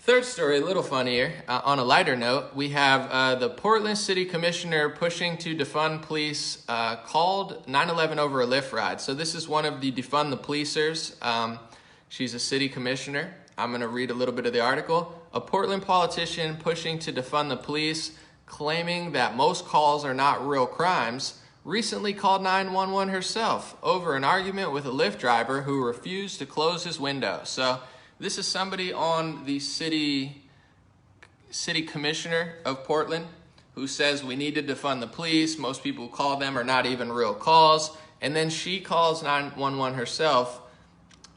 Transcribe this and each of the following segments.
Third story, a little funnier. On a lighter note, we have the Portland City Commissioner pushing to defund police called 9/11 over a Lyft ride. So this is one of the defund the policers. She's a city commissioner. I'm going to read a little bit of the article. A Portland politician pushing to defund the police, claiming that most calls are not real crimes, recently called 911 herself over an argument with a Lyft driver who refused to close his window. So this is somebody on the city commissioner of Portland who says we need to defund the police. Most people who call them are not even real calls. And then she calls 911 herself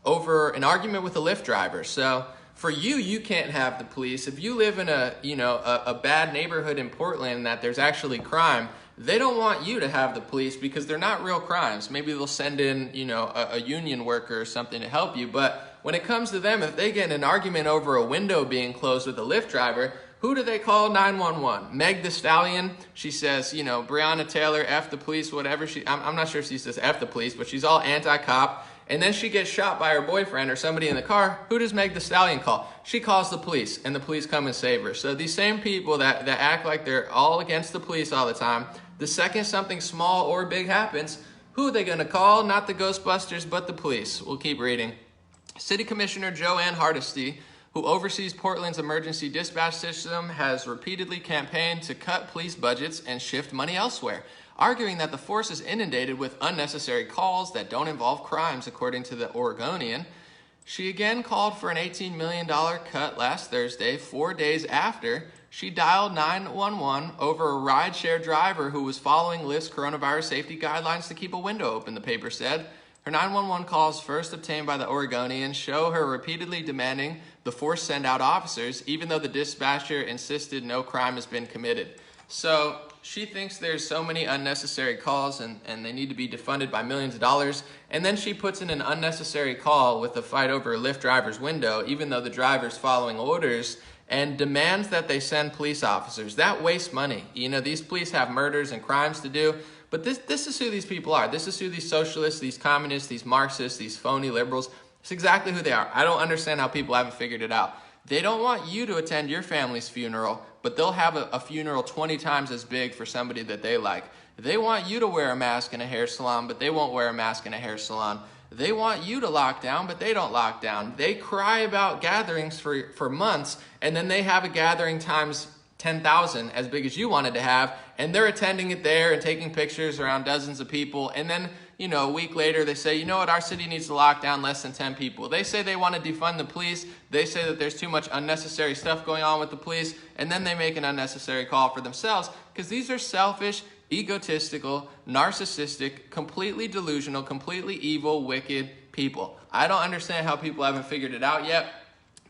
over an argument with a Lyft driver. So for you can't have the police. If you live in a bad neighborhood in Portland that there's actually crime, they don't want you to have the police because they're not real crimes. Maybe they'll send in, a union worker or something to help you. But when it comes to them, if they get in an argument over a window being closed with a Lyft driver, who do they call 911? Meg the Stallion. She says, Breonna Taylor, F the police, whatever. I'm not sure if she says F the police, but she's all anti-cop. And then she gets shot by her boyfriend or somebody in the car. Who does Meg the Stallion call? She calls the police, and the police come and save her. So these same people that act like they're all against the police all the time, the second something small or big happens, who are they going to call? Not the Ghostbusters, but the police. We'll keep reading. City Commissioner Joanne Hardesty, who oversees Portland's emergency dispatch system, has repeatedly campaigned to cut police budgets and shift money elsewhere, arguing that the force is inundated with unnecessary calls that don't involve crimes, according to the Oregonian. She again called for an $18 million cut last Thursday, 4 days after she dialed 911 over a rideshare driver who was following Lyft's coronavirus safety guidelines to keep a window open, the paper said. Her 911 calls, first obtained by the Oregonian, show her repeatedly demanding the force send out officers, even though the dispatcher insisted no crime has been committed. So she thinks there's so many unnecessary calls and they need to be defunded by millions of dollars. And then she puts in an unnecessary call with a fight over a Lyft driver's window, even though the driver's following orders, and demands that they send police officers. That wastes money. These police have murders and crimes to do. But this is who these people are. This is who these socialists, these communists, these Marxists, these phony liberals, it's exactly who they are. I don't understand how people haven't figured it out. They don't want you to attend your family's funeral, but they'll have a funeral 20 times as big for somebody that they like. They want you to wear a mask in a hair salon, but they won't wear a mask in a hair salon. They want you to lock down, but they don't lock down. They cry about gatherings for months, and then they have a gathering times 10,000 as big as you wanted to have, and they're attending it there and taking pictures around dozens of people. And then, a week later, they say, our city needs to lock down less than 10 people. They say they want to defund the police. They say that there's too much unnecessary stuff going on with the police. And then they make an unnecessary call for themselves because these are selfish, egotistical, narcissistic, completely delusional, completely evil, wicked people. I don't understand how people haven't figured it out yet.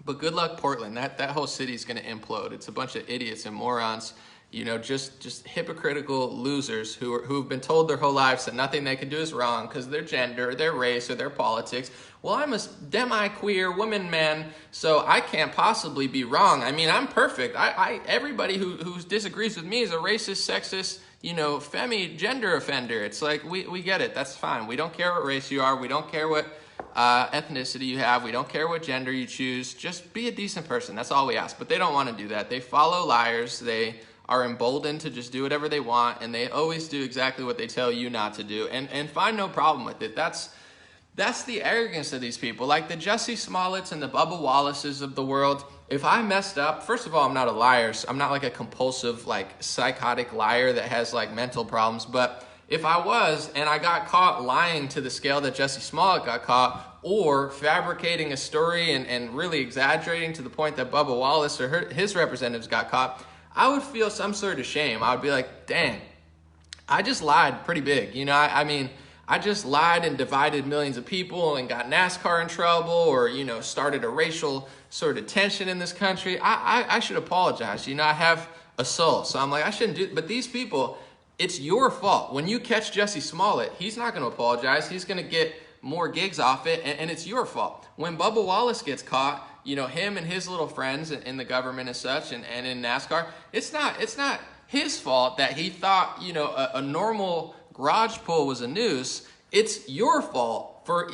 But good luck, Portland. That whole city's going to implode. It's a bunch of idiots and morons, just hypocritical losers who've been told their whole lives that nothing they can do is wrong because their gender, their race, or their politics. Well, I'm a demi-queer woman, man, so I can't possibly be wrong. I mean, I'm perfect. Everybody who disagrees with me is a racist, sexist, femi gender offender. It's like, we get it. That's fine. We don't care what race you are. We don't care what ethnicity you have. We don't care what gender you choose. Just be a decent person. That's all we ask. But they don't want to do that. They follow liars. They are emboldened to just do whatever they want, and they always do exactly what they tell you not to do, and find no problem with it. That's the arrogance of these people, like the Jussie Smolletts and the Bubba Wallaces of the world. If I messed up, first of all, I'm not a liar. So I'm not like a compulsive, psychotic liar that has mental problems. But if I was, and I got caught lying to the scale that Jussie Smollett got caught, or fabricating a story and really exaggerating to the point that Bubba Wallace or his representatives got caught, I would feel some sort of shame. I would be like, dang, I just lied pretty big. I just lied and divided millions of people and got NASCAR in trouble or, started a racial sort of tension in this country. I should apologize. I have a soul. So I'm like, I shouldn't do it. But these people, it's your fault. When you catch Jussie Smollett, he's not going to apologize. He's going to get more gigs off it, and it's your fault. When Bubba Wallace gets caught, him and his little friends in the government and such, and in NASCAR, it's not his fault that he thought, a normal garage pull was a noose. It's your fault for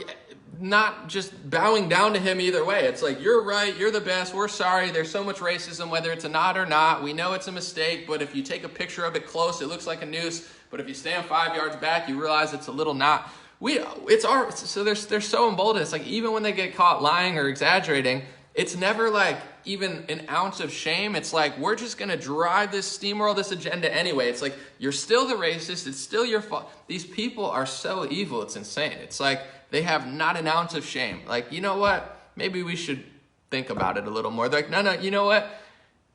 not just bowing down to him either way. It's like, you're right, you're the best, we're sorry, there's so much racism, whether it's a nod or not, we know it's a mistake, but if you take a picture of it close, it looks like a noose, but if you stand 5 yards back, you realize it's a little knot. So they're so emboldened. It's like, even when they get caught lying or exaggerating, it's never like even an ounce of shame. It's like, we're just going to drive this, steamroll this agenda anyway. It's like, you're still the racist. It's still your fault. These people are so evil. It's insane. It's like, they have not an ounce of shame. Like, you know what? Maybe we should think about it a little more. They're like, no, you know what?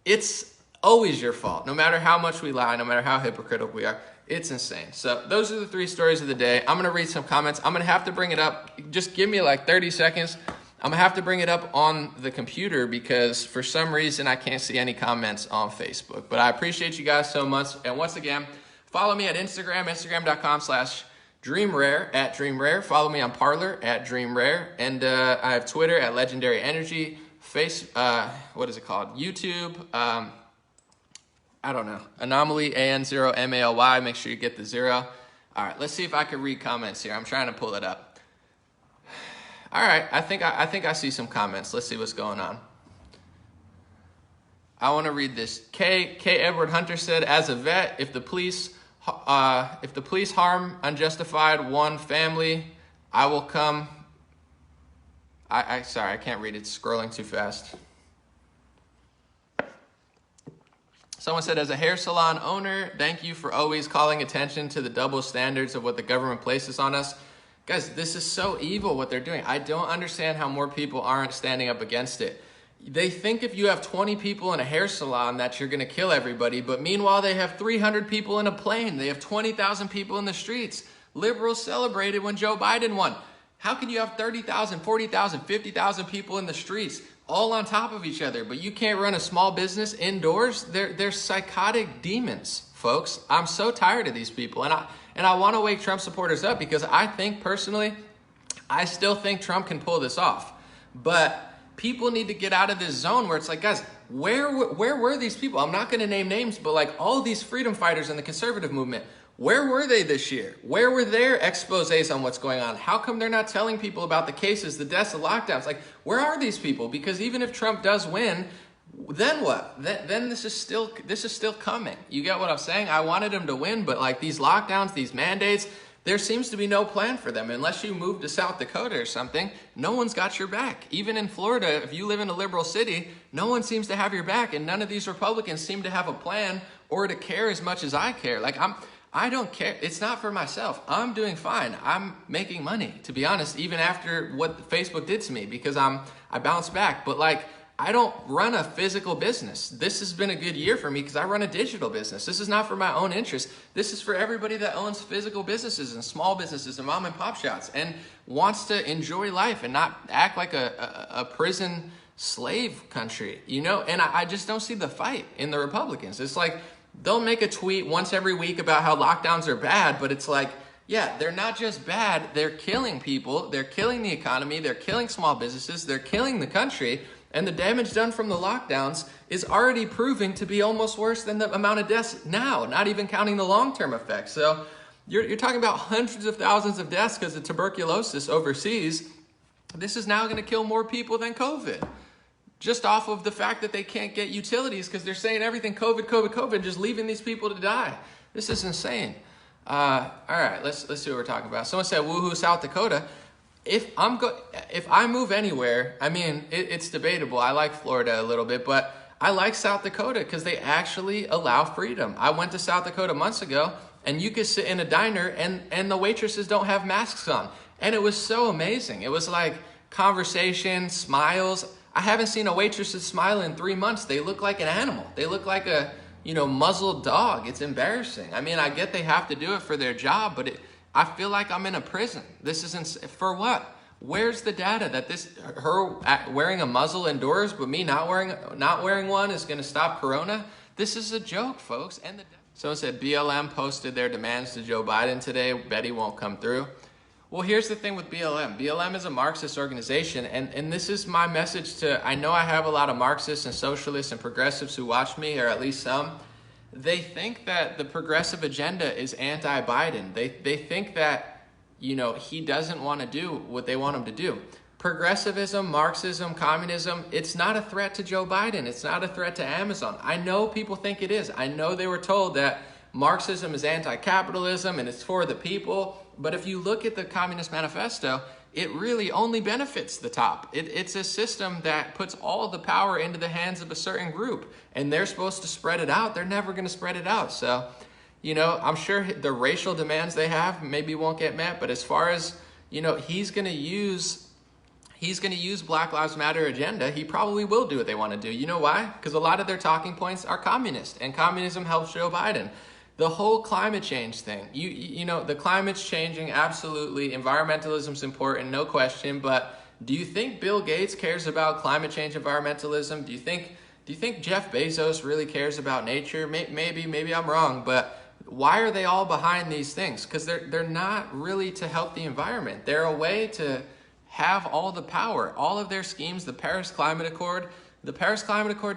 It's always your fault. No matter how much we lie, no matter how hypocritical we are. It's insane. So those are the 3 stories of the day. I'm going to read some comments. I'm going to have to bring it up. Just give me like 30 seconds. I'm going to have to bring it up on the computer because for some reason I can't see any comments on Facebook. But I appreciate you guys so much. And once again, follow me at Instagram, instagram.com/dreamrare @dreamrare. Follow me on Parler @dreamrare. And I have Twitter @legendary energy. What is it called? YouTube. I don't know. Anomaly AN0MALY. Make sure you get the 0. All right, let's see if I can read comments here. I'm trying to pull it up. All right, I think I see some comments. Let's see what's going on. I want to read this. K. Edward Hunter said, as a vet, if the police harm unjustified one family, I will come. Sorry, I can't read it. It's scrolling too fast. Someone said, as a hair salon owner, thank you for always calling attention to the double standards of what the government places on us. Guys, this is so evil what they're doing. I don't understand how more people aren't standing up against it. They think if you have 20 people in a hair salon that you're going to kill everybody, but meanwhile they have 300 people in a plane. They have 20,000 people in the streets. Liberals celebrated when Joe Biden won. How can you have 30,000, 40,000, 50,000 people in the streets all on top of each other, but you can't run a small business indoors? They're psychotic demons, folks. I'm so tired of these people. And I want to wake Trump supporters up because I think personally, I still think Trump can pull this off. But people need to get out of this zone where it's like, guys, where were these people? I'm not going to name names, but like all these freedom fighters in the conservative movement, where were they this year? Where were their exposés on what's going on? How come they're not telling people about the cases, the deaths, the lockdowns? Like, where are these people? Because even if Trump does win, then what? Then this is still coming. You get what I'm saying? I wanted him to win, but like these lockdowns, these mandates, there seems to be no plan for them. Unless you move to South Dakota or something, no one's got your back. Even in Florida, if you live in a liberal city, no one seems to have your back, and none of these Republicans seem to have a plan or to care as much as I care. Like, I don't care. It's not for myself. I'm doing fine. I'm making money, to be honest, even after what Facebook did to me, because I bounced back. But like, I don't run a physical business. This has been a good year for me because I run a digital business. This is not for my own interest. This is for everybody that owns physical businesses and small businesses and mom and pop shops and wants to enjoy life and not act like a prison slave country, you know? And I just don't see the fight in the Republicans. It's like, they'll make a tweet once every week about how lockdowns are bad, but it's like, yeah, they're not just bad, they're killing people, they're killing the economy, they're killing small businesses, they're killing the country, and the damage done from the lockdowns is already proving to be almost worse than the amount of deaths now, not even counting the long-term effects. So you're talking about hundreds of thousands of deaths because of tuberculosis overseas. This is now going to kill more people than COVID. Just off of the fact that they can't get utilities because they're saying everything COVID, just leaving these people to die. This is insane. All right, let's see what we're talking about. Someone said, woohoo, South Dakota. If I move anywhere, I mean, it's debatable. I like Florida a little bit, but I like South Dakota because they actually allow freedom. I went to South Dakota months ago, and you could sit in a diner, and the waitresses don't have masks on. And it was so amazing. It was like conversation, smiles. I haven't seen a waitress smile in 3 months. They look like an animal. They look like a, muzzled dog. It's embarrassing. I mean, I get they have to do it for their job, but I feel like I'm in a prison. This isn't, for what? Where's the data that her wearing a muzzle indoors, but me not wearing one is going to stop Corona? This is a joke, folks. And someone said BLM posted their demands to Joe Biden today. Betty won't come through. Well, here's the thing with BLM. BLM is a Marxist organization, and this is my message to, I know I have a lot of Marxists and socialists and progressives who watch me, or at least some. They think that the progressive agenda is anti-Biden. They think that, he doesn't want to do what they want him to do. Progressivism, Marxism, communism, it's not a threat to Joe Biden. It's not a threat to Amazon. I know people think it is. I know they were told that Marxism is anti-capitalism and it's for the people. But if you look at the Communist Manifesto, it really only benefits the top. It's a system that puts all the power into the hands of a certain group, and they're supposed to spread it out. They're never going to spread it out. So, I'm sure the racial demands they have maybe won't get met, but as far as, he's going to use Black Lives Matter agenda, he probably will do what they want to do. You know why? Because a lot of their talking points are communist, and communism helps Joe Biden. The whole climate change thing, the climate's changing, absolutely. Environmentalism's important, no question. But do you think Bill Gates cares about climate change environmentalism? Do you think Jeff Bezos really cares about nature? Maybe I'm wrong, but why are they all behind these things? Because they're not really to help the environment. They're a way to have all the power. All of their schemes, the Paris Climate Accord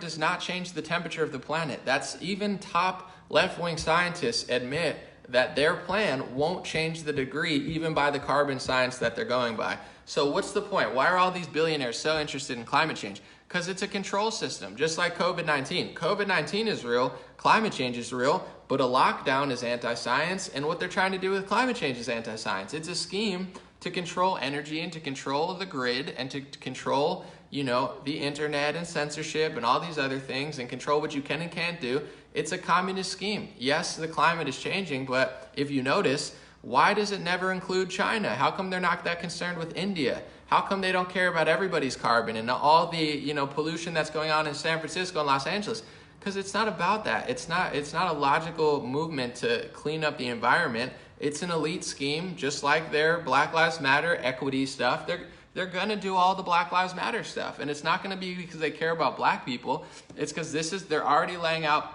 does not change the temperature of the planet. That's even top left-wing scientists admit that their plan won't change the degree even by the carbon science that they're going by. So what's the point? Why are all these billionaires so interested in climate change? Because it's a control system, just like COVID-19. COVID-19 is real, climate change is real, but a lockdown is anti-science, and what they're trying to do with climate change is anti-science. It's a scheme to control energy and to control the grid and to control, the internet and censorship and all these other things and control what you can and can't do. It's a communist scheme. Yes, the climate is changing, but if you notice, why does it never include China? How come they're not that concerned with India? How come they don't care about everybody's carbon and all the, pollution that's going on in San Francisco and Los Angeles? Because it's not about that. It's not a logical movement to clean up the environment. It's an elite scheme, just like their Black Lives Matter equity stuff. They're going to do all the Black Lives Matter stuff. And it's not going to be because they care about black people. It's because they're already laying out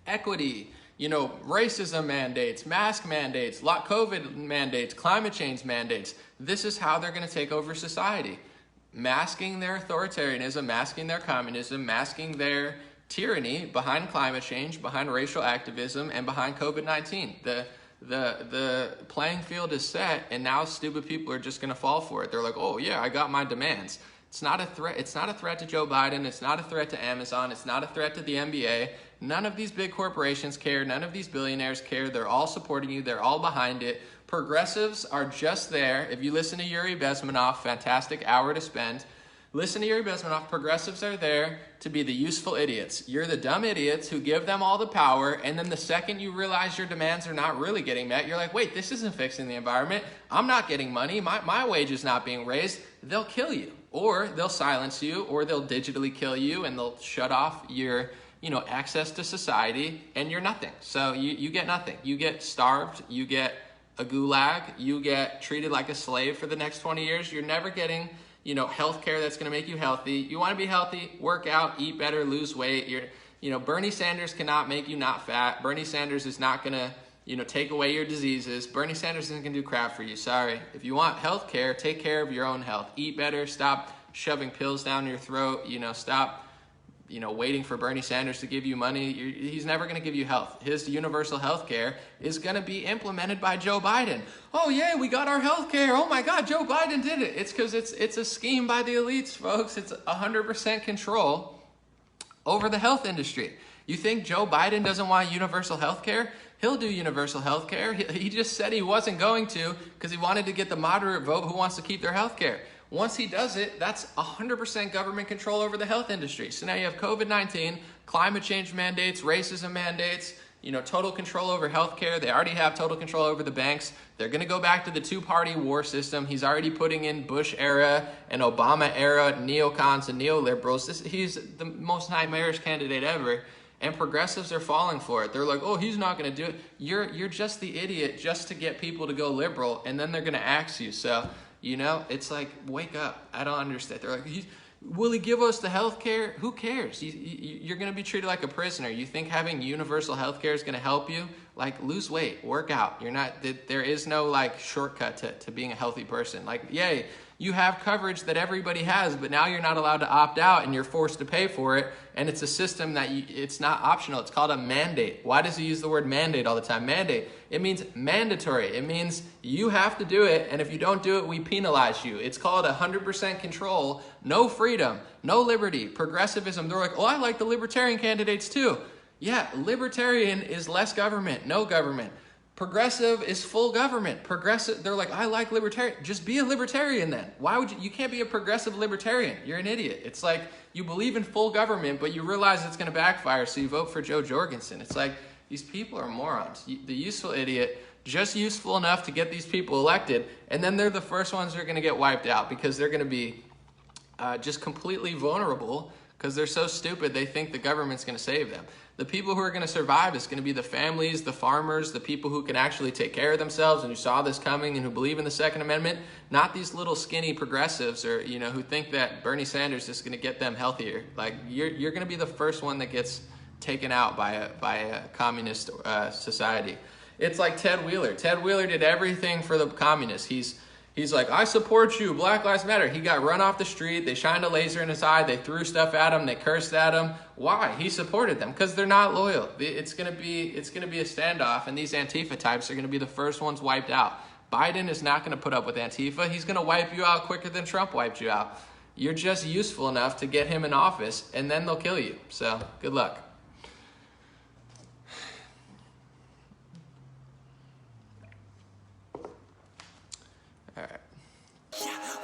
equity, racism mandates, mask mandates, COVID mandates, climate change mandates. This is how they're going to take over society. Masking their authoritarianism, masking their communism, masking their tyranny behind climate change, behind racial activism, and behind COVID-19. The playing field is set, and now stupid people are just going to fall for it. They're like, oh yeah, I got my demands. It's not a threat. It's not a threat to Joe Biden. It's not a threat to Amazon. It's not a threat to the NBA. None of these big corporations care. None of these billionaires care. They're all supporting you. They're all behind it. Progressives are just there. If you listen to Yuri Bezmenov, fantastic hour to spend. Listen to Yuri Bezmenov. Progressives are there to be the useful idiots. You're the dumb idiots who give them all the power, and then the second you realize your demands are not really getting met, you're like, wait, this isn't fixing the environment. I'm not getting money. My wage is not being raised. They'll kill you, or they'll silence you, or they'll digitally kill you, and they'll shut off your access to society, and you're nothing. So you get nothing. You get starved. You get a gulag. You get treated like a slave for the next 20 years. You're never getting health care that's going to make you healthy. You want to be healthy, work out, eat better, lose weight. Bernie Sanders cannot make you not fat. Bernie Sanders is not going to, take away your diseases. Bernie Sanders isn't going to do crap for you. Sorry. If you want health care, take care of your own health. Eat better. Stop shoving pills down your throat. Stop, waiting for Bernie Sanders to give you money. He's never going to give you health. His universal health care is going to be implemented by Joe Biden. Oh, yeah, we got our health care. Oh, my God, Joe Biden did it. It's because it's a scheme by the elites, folks. It's 100% control over the health industry. You think Joe Biden doesn't want universal health care? He'll do universal health care. He just said he wasn't going to because he wanted to get the moderate vote who wants to keep their health care. Once he does it, that's 100% government control over the health industry. So now you have COVID-19, climate change mandates, racism mandates, total control over healthcare. They already have total control over the banks. They're going to go back to the two-party war system. He's already putting in Bush era and Obama era neocons and neoliberals. He's the most nightmarish candidate ever. And progressives are falling for it. They're like, oh, he's not going to do it. You're just the idiot just to get people to go liberal, and then they're going to axe you. So, it's like, wake up. I don't understand. They're like, will he give us the health care? Who cares? You're going to be treated like a prisoner. You think having universal health care is going to help you? Like, lose weight, work out. There is no, shortcut to being a healthy person. Like, yay, You have coverage that everybody has, but now you're not allowed to opt out and you're forced to pay for it. And it's a system that it's not optional. It's called a mandate. Why does he use the word mandate all the time? Mandate. It means mandatory. It means you have to do it. And if you don't do it, we penalize you. It's called 100% control, no freedom, no liberty, progressivism. They're like, oh, I like the libertarian candidates too. Yeah, libertarian is less government, no government. Progressive is full government. Progressive, they're like, I like libertarian. Just be a libertarian then. Why would you can't be a progressive libertarian. You're an idiot. It's like you believe in full government, but you realize it's going to backfire, so you vote for Joe Jorgensen. It's like, these people are morons. The useful idiot, just useful enough to get these people elected, and then they're the first ones that are going to get wiped out because they're going to be just completely vulnerable because they're so stupid they think the government's going to save them. The people who are going to survive is going to be the families, the farmers, the people who can actually take care of themselves and who saw this coming and who believe in the Second Amendment, not these little skinny progressives or, who think that Bernie Sanders is going to get them healthier. Like, you're going to be the first one that gets taken out by a communist society. It's like Ted Wheeler. Ted Wheeler did everything for the communists. He's like, I support you, Black Lives Matter. He got run off the street. They shined a laser in his eye. They threw stuff at him. They cursed at him. Why? He supported them because they're not loyal. It's gonna be a standoff, and these Antifa types are gonna be the first ones wiped out. Biden is not gonna put up with Antifa. He's gonna wipe you out quicker than Trump wiped you out. You're just useful enough to get him in office, and then they'll kill you. So good luck.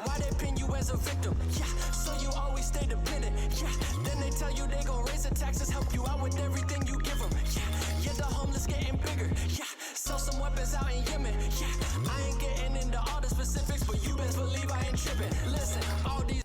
Why they pin you as a victim? Yeah, so you always stay dependent. Yeah, then they tell you they gon' raise the taxes, help you out with everything you give them. Yeah, the homeless getting bigger. Yeah, sell some weapons out in Yemen. Yeah, I ain't getting into all the specifics, but you best believe I ain't tripping. Listen, all these